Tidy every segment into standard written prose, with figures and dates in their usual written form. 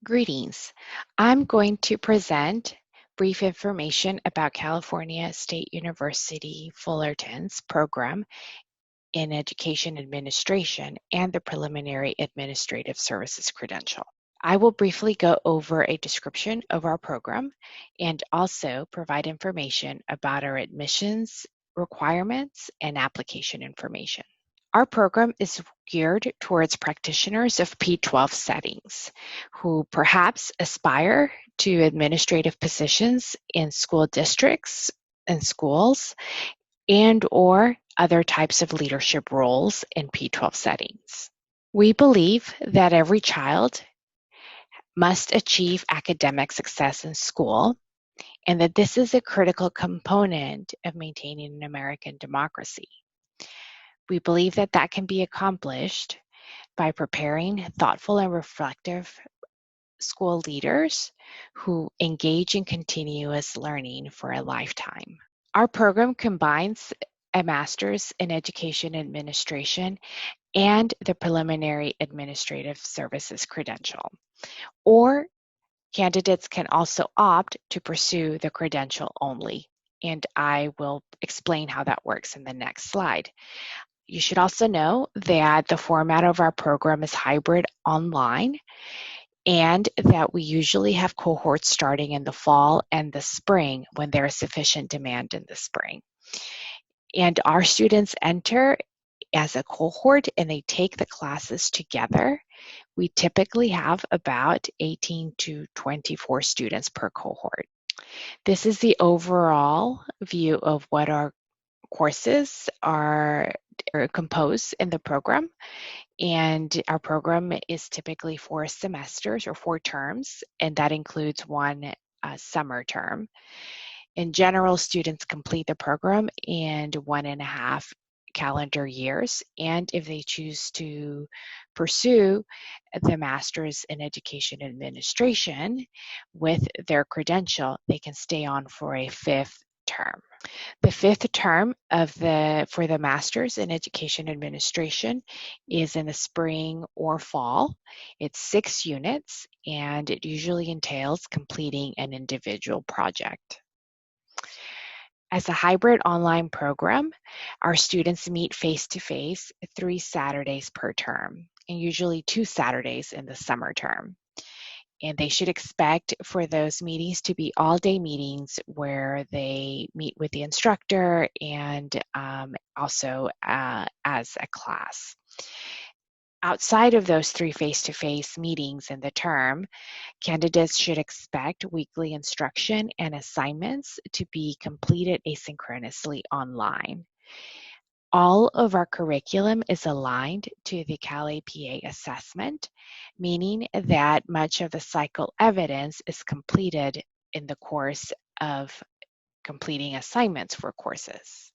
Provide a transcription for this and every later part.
Greetings. I'm going to present brief information about California State University Fullerton's program in Education Administration and the Preliminary Administrative Services Credential. I will briefly go over a description of our program and also provide information about our admissions requirements and application information. Our program is geared towards practitioners of P-12 settings who perhaps aspire to administrative positions in school districts and schools and/or other types of leadership roles in P-12 settings. We believe that every child must achieve academic success in school and that this is a critical component of maintaining an American democracy. We believe that that can be accomplished by preparing thoughtful and reflective school leaders who engage in continuous learning for a lifetime. Our program combines a master's in education administration and the preliminary administrative services credential, or candidates can also opt to pursue the credential only, and I will explain how that works in the next slide. You should also know that the format of our program is hybrid online and that we usually have cohorts starting in the fall and the spring when there is sufficient demand in the spring. And our students enter as a cohort and they take the classes together. We typically have about 18 to 24 students per cohort. This is the overall view of what our courses are composed in the program. And our program is typically 4 semesters or 4 terms, and that includes one summer term. In general, students complete the program in 1.5 calendar years, and if they choose to pursue the Master's in Education Administration with their credential, they can stay on for a 5th term. The 5th term for the Master's in Education Administration is in the spring or fall. It's 6 units, and it usually entails completing an individual project. As a hybrid online program, our students meet face-to-face 3 Saturdays per term, and usually 2 Saturdays in the summer term. And they should expect for those meetings to be all-day meetings where they meet with the instructor and also as a class. Outside of those 3 face-to-face meetings in the term, candidates should expect weekly instruction and assignments to be completed asynchronously online. All of our curriculum is aligned to the Cal-APA assessment, meaning that much of the cycle evidence is completed in the course of completing assignments for courses.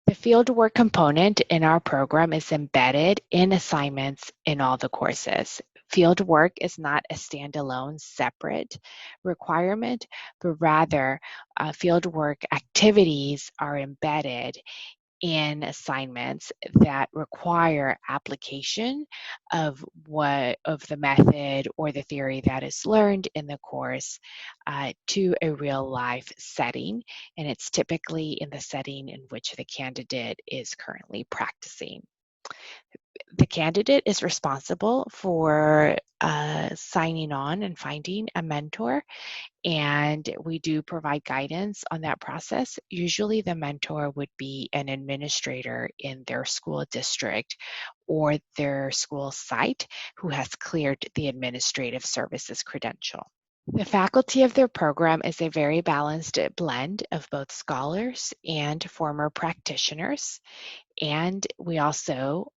The fieldwork component in our program is embedded in assignments in all the courses. Fieldwork is not a standalone, separate requirement, but rather fieldwork activities are embedded in assignments that require application of the method or the theory that is learned in the course to a real life setting, and it's typically in the setting in which the candidate is currently practicing. The candidate is responsible for signing on and finding a mentor, and we do provide guidance on that process. Usually the mentor would be an administrator in their school district or their school site who has cleared the administrative services credential. The faculty of their program is a very balanced blend of both scholars and former practitioners, and we also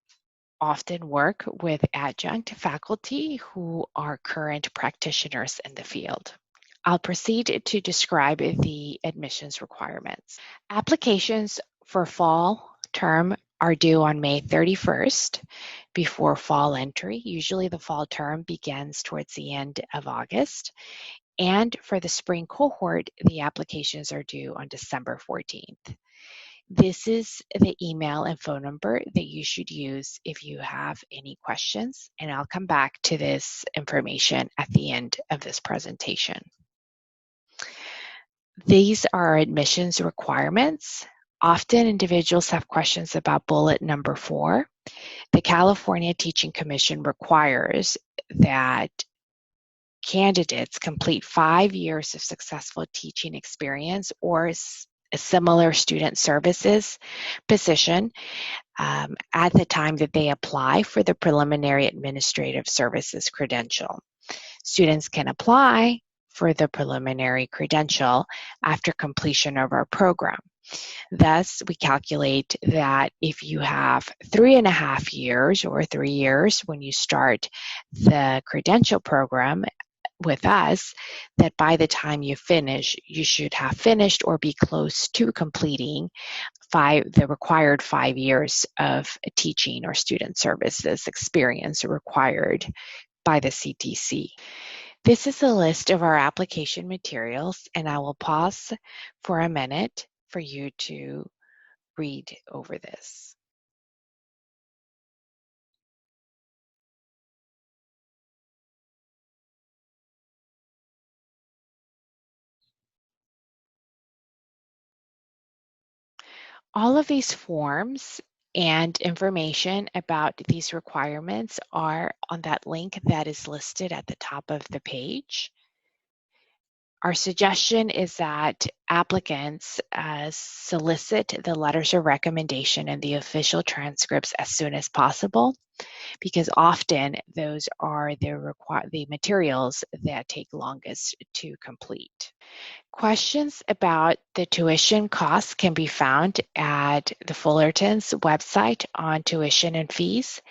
often work with adjunct faculty who are current practitioners in the field. I'll proceed to describe the admissions requirements. Applications for fall term are due on May 31st before fall entry. Usually the fall term begins towards the end of August. And for the spring cohort, the applications are due on December 14th. This is the email and phone number that you should use if you have any questions, and I'll come back to this information at the end of this presentation. These are admissions requirements. Often individuals have questions about bullet number 4. The California Teaching Commission requires that candidates complete 5 years of successful teaching experience or a similar student services position at the time that they apply for the preliminary administrative services credential. Students can apply for the preliminary credential after completion of our program. Thus, we calculate that if you have 3.5 years or 3 years when you start the credential program with us, that by the time you finish, you should have finished or be close to completing the required 5 years of teaching or student services experience required by the CTC. This is a list of our application materials, and I will pause for a minute for you to read over this. All of these forms and information about these requirements are on that link that is listed at the top of the page. Our suggestion is that applicants solicit the letters of recommendation and the official transcripts as soon as possible, because often those are the materials that take longest to complete. Questions about the tuition costs can be found at the Fullerton's website on tuition and fees.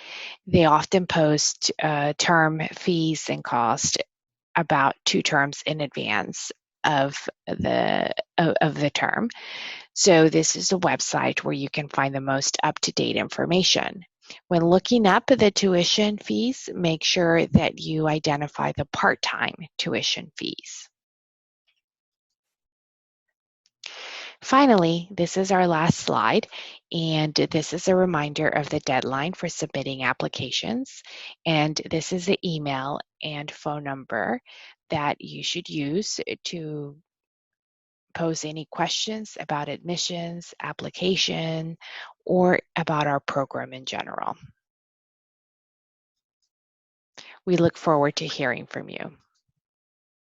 They often post term fees and cost about 2 terms in advance of the term. So this is a website where you can find the most up-to-date information. When looking up the tuition fees, make sure that you identify the part-time tuition fees. Finally, this is our last slide, and this is a reminder of the deadline for submitting applications. And this is the email and phone number that you should use to pose any questions about admissions, application, or about our program in general. We look forward to hearing from you.